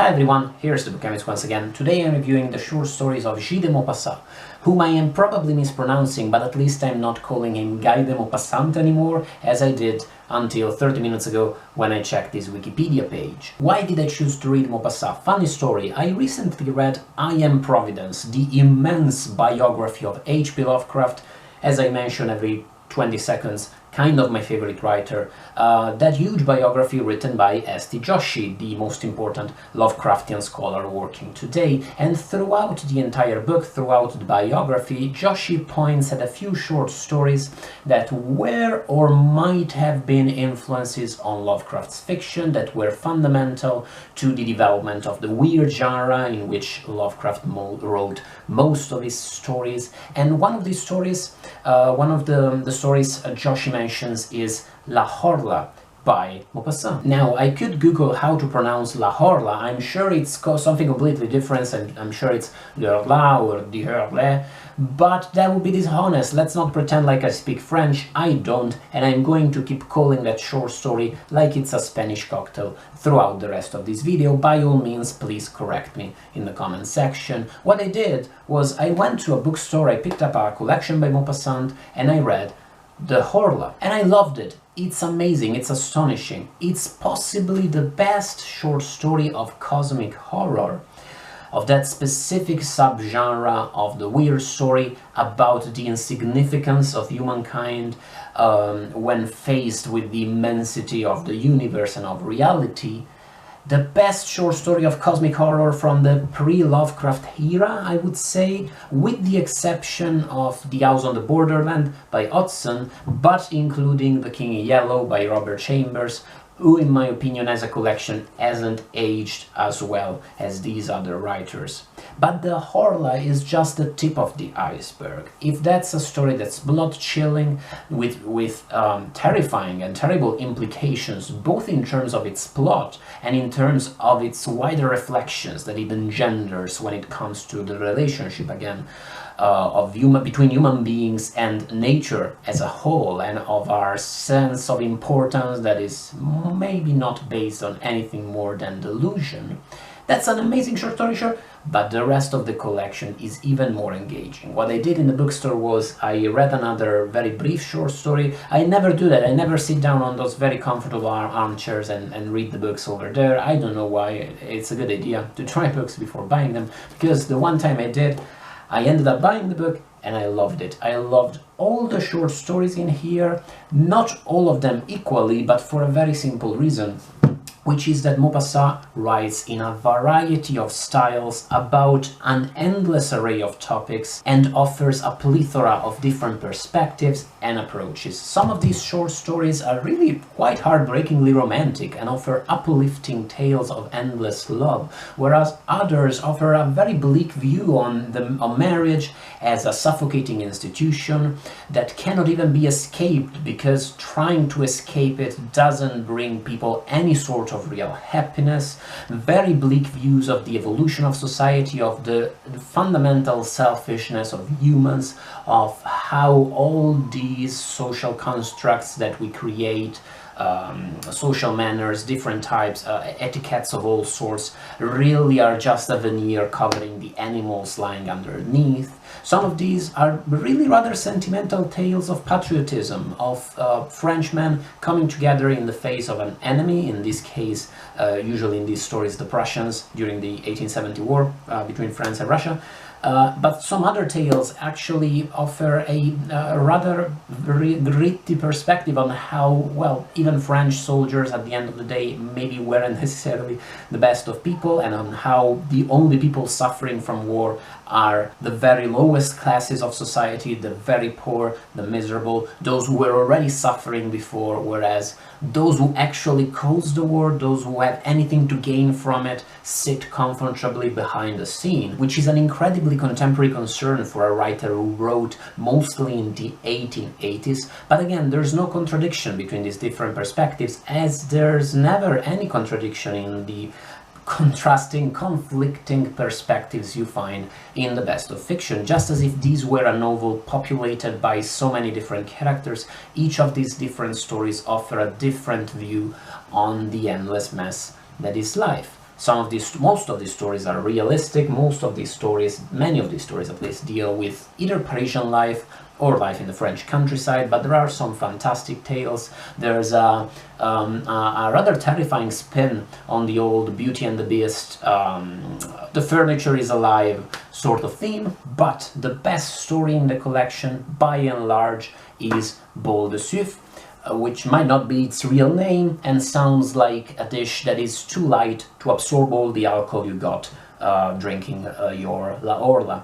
Hi everyone, here's the Bookchemist once again. Today I'm reviewing the short stories of Guy de Maupassant, whom I am probably mispronouncing, but at least I'm not calling him Guy de Maupassant anymore, as I did until 30 minutes ago when I checked his Wikipedia page. Why did I choose to read Maupassant? Funny story, I recently read I Am Providence, the immense biography of H.P. Lovecraft, as I mention every 20 seconds, kind of my favorite writer. That huge biography written by S.T. Joshi, the most important Lovecraftian scholar working today, and throughout the entire book, throughout the biography, Joshi points at a few short stories that were or might have been influences on Lovecraft's fiction that were fundamental to the development of the weird genre in which Lovecraft wrote most of his stories. And one of these stories, one of the stories Joshi mentions is La Horla by Maupassant. Now, I could Google how to pronounce La Horla. I'm sure it's something completely different, and I'm sure it's L'Horla or the Horla, but that would be dishonest. Let's not pretend like I speak French. I don't, and I'm going to keep calling that short story like it's a Spanish cocktail throughout the rest of this video. By all means, please correct me in the comment section. What I did was I went to a bookstore, I picked up a collection by Maupassant, and I read The Horla, and I loved it. It's amazing, it's astonishing. It's possibly the best short story of cosmic horror, of that specific subgenre of the weird story about the insignificance of humankind when faced with the immensity of the universe and of reality. The best short story of cosmic horror from the pre-Lovecraft era, I would say, with the exception of The House on the Borderland by Hodgson, but including The King in Yellow by Robert Chambers, who, in my opinion, as a collection, hasn't aged as well as these other writers. But The Horla is just the tip of the iceberg. If that's a story that's blood-chilling, with terrifying and terrible implications, both in terms of its plot and in terms of its wider reflections that it engenders when it comes to the relationship, again, between human beings and nature as a whole, and of our sense of importance that is maybe not based on anything more than delusion. That's an amazing short story, sure, but the rest of the collection is even more engaging. What I did in the bookstore was I read another very brief short story. I never do that. I never sit down on those very comfortable armchairs and read the books over there. I don't know why. It's a good idea to try books before buying them, because the one time I did, I ended up buying the book and I loved it. I loved all the short stories in here, not all of them equally, but for a very simple reason, which is that Maupassant writes in a variety of styles about an endless array of topics and offers a plethora of different perspectives and approaches. Some of these short stories are really quite heartbreakingly romantic and offer uplifting tales of endless love, whereas others offer a very bleak view on marriage as a suffocating institution that cannot even be escaped, because trying to escape it doesn't bring people any sort of real happiness. Very bleak views of the evolution of society, of the fundamental selfishness of humans, of how all these social constructs that we create, social manners, different types, etiquettes of all sorts, really are just a veneer covering the animals lying underneath. Some of these are really rather sentimental tales of patriotism, of Frenchmen coming together in the face of an enemy, in this case, usually in these stories, the Prussians during the 1870 war between France and Russia. But some other tales actually offer a rather gritty perspective on how, well, even French soldiers at the end of the day maybe weren't necessarily the best of people, and on how the only people suffering from war are the very lowest classes of society, the very poor, the miserable, those who were already suffering before, whereas those who actually caused the war, those who had anything to gain from it, sit comfortably behind the scene, which is an incredibly contemporary concern for a writer who wrote mostly in the 1880s. But again, there's no contradiction between these different perspectives, as there's never any contradiction in the contrasting, conflicting perspectives you find in the best of fiction, just as if these were a novel populated by so many different characters. Each of these different stories offer a different view on the endless mess that is life. Most of these stories are realistic. Many of these stories at least, deal with either Parisian life or life in the French countryside, but there are some fantastic tales. There's a rather terrifying spin on the old Beauty and the Beast, the furniture is alive sort of theme, but the best story in the collection, by and large, is Boule de Suif, which might not be its real name and sounds like a dish that is too light to absorb all the alcohol you got drinking your La Horla.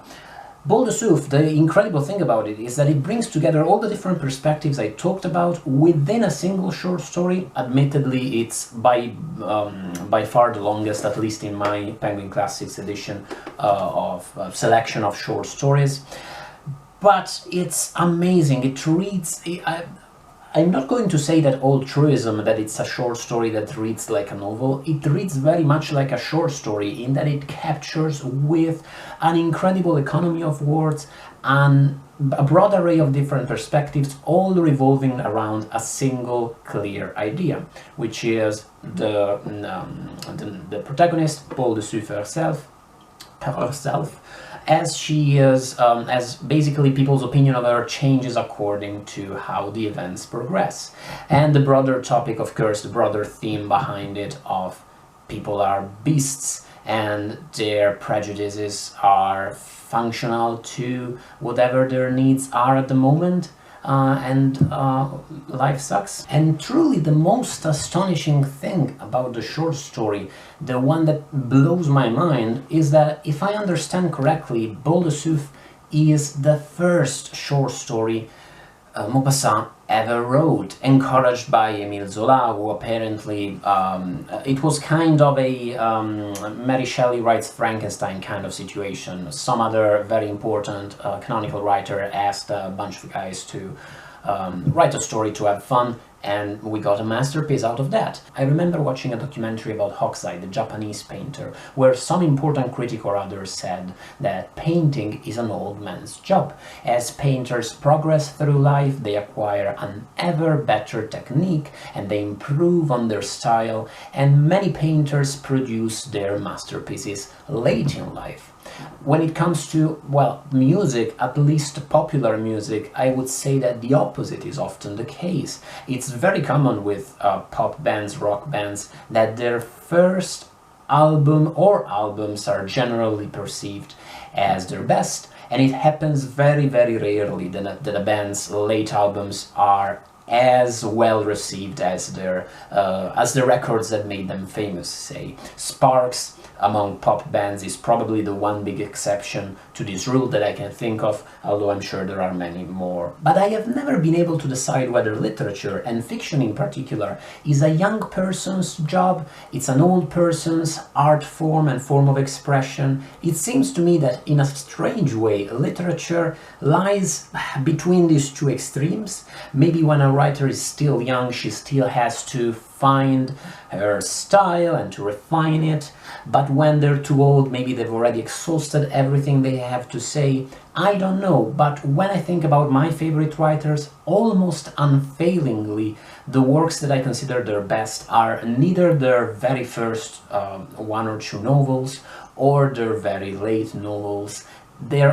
Boule de Suif, the incredible thing about it is that it brings together all the different perspectives I talked about within a single short story. Admittedly, it's by far the longest, at least in my Penguin Classics edition of selection of short stories. But it's amazing. It reads... I'm not going to say that old truism that it's a short story that reads like a novel. It reads very much like a short story in that it captures with an incredible economy of words and a broad array of different perspectives, all revolving around a single clear idea, which is the protagonist, Boule de Suif herself, as she is, as basically people's opinion of her changes according to how the events progress. And the broader topic, of course, the broader theme behind it of people are beasts and their prejudices are functional to whatever their needs are at the moment. Life sucks. And truly the most astonishing thing about the short story, the one that blows my mind, is that if I understand correctly, Boule de Suif is the first short story Maupassant ever wrote, encouraged by Émile Zola, who apparently, it was kind of a Mary Shelley writes Frankenstein kind of situation. Some other very important canonical writer asked a bunch of guys to write a story to have fun, and we got a masterpiece out of that. I remember watching a documentary about Hokusai, the Japanese painter, where some important critic or other said that painting is an old man's job. As painters progress through life, they acquire an ever better technique and they improve on their style, and many painters produce their masterpieces late in life. When it comes to, well, music, at least popular music, I would say that the opposite is often the case. It's very common with pop bands, rock bands, that their first album or albums are generally perceived as their best, and it happens very, very rarely that a band's late albums are as well received as the records that made them famous, say. Sparks among pop bands is probably the one big exception to this rule that I can think of, although I'm sure there are many more. But I have never been able to decide whether literature, and fiction in particular, is a young person's job, it's an old person's art form and form of expression. It seems to me that in a strange way, literature lies between these two extremes. Maybe when a writer is still young, she still has to find her style and to refine it, but when they're too old, maybe they've already exhausted everything they have to say. I don't know, but when I think about my favorite writers, almost unfailingly, the works that I consider their best are neither their very first one or two novels or their very late novels. They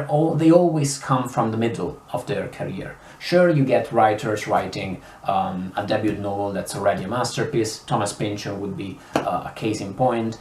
always come from the middle of their career. Sure, you get writers writing a debut novel that's already a masterpiece. Thomas Pynchon would be a case in point.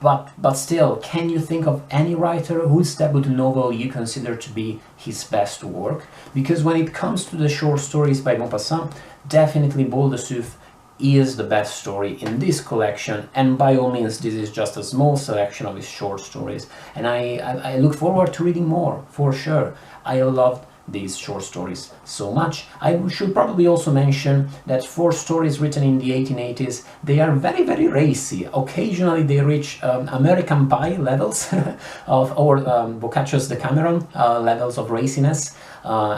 But still, can you think of any writer whose debut novel you consider to be his best work? Because when it comes to the short stories by Maupassant, definitely Boule de Suif is the best story in this collection, and by all means this is just a small selection of his short stories, and I look forward to reading more, for sure. I loved these short stories so much. I should probably also mention that for stories written in the 1880s, they are very, very racy. Occasionally they reach American Pie levels or Boccaccio's Decameron levels of raciness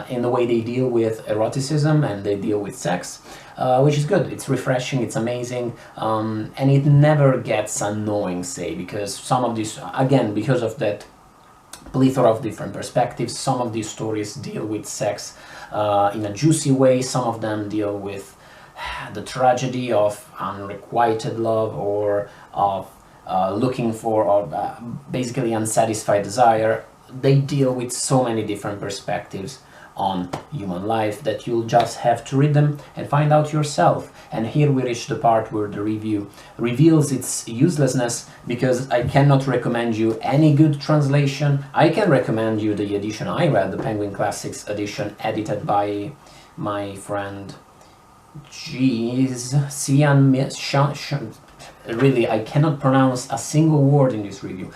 in the way they deal with eroticism and they deal with sex. Which is good, it's refreshing, it's amazing, and it never gets annoying, say, because some of these, again, because of that plethora of different perspectives, some of these stories deal with sex in a juicy way, some of them deal with the tragedy of unrequited love or of looking for, or basically unsatisfied desire. They deal with so many different perspectives on human life that you'll just have to read them and find out yourself. And here we reach the part where the review reveals its uselessness, because I cannot recommend you any good translation. I can recommend you the edition I read, the Penguin Classics edition, edited by my friend really, I cannot pronounce a single word in this review.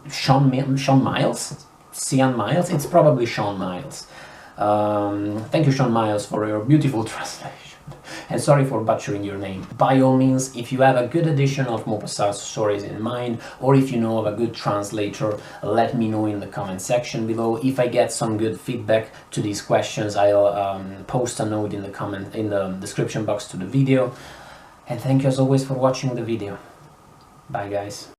Sean Miles? Cian Miles? It's probably Sean Miles. Thank you, Sean Miles, for your beautiful translation. And sorry for butchering your name. By all means, if you have a good edition of Maupassant's stories in mind, or if you know of a good translator, let me know in the comment section below. If I get some good feedback to these questions, I'll post a note in the description box to the video. And thank you as always for watching the video. Bye guys.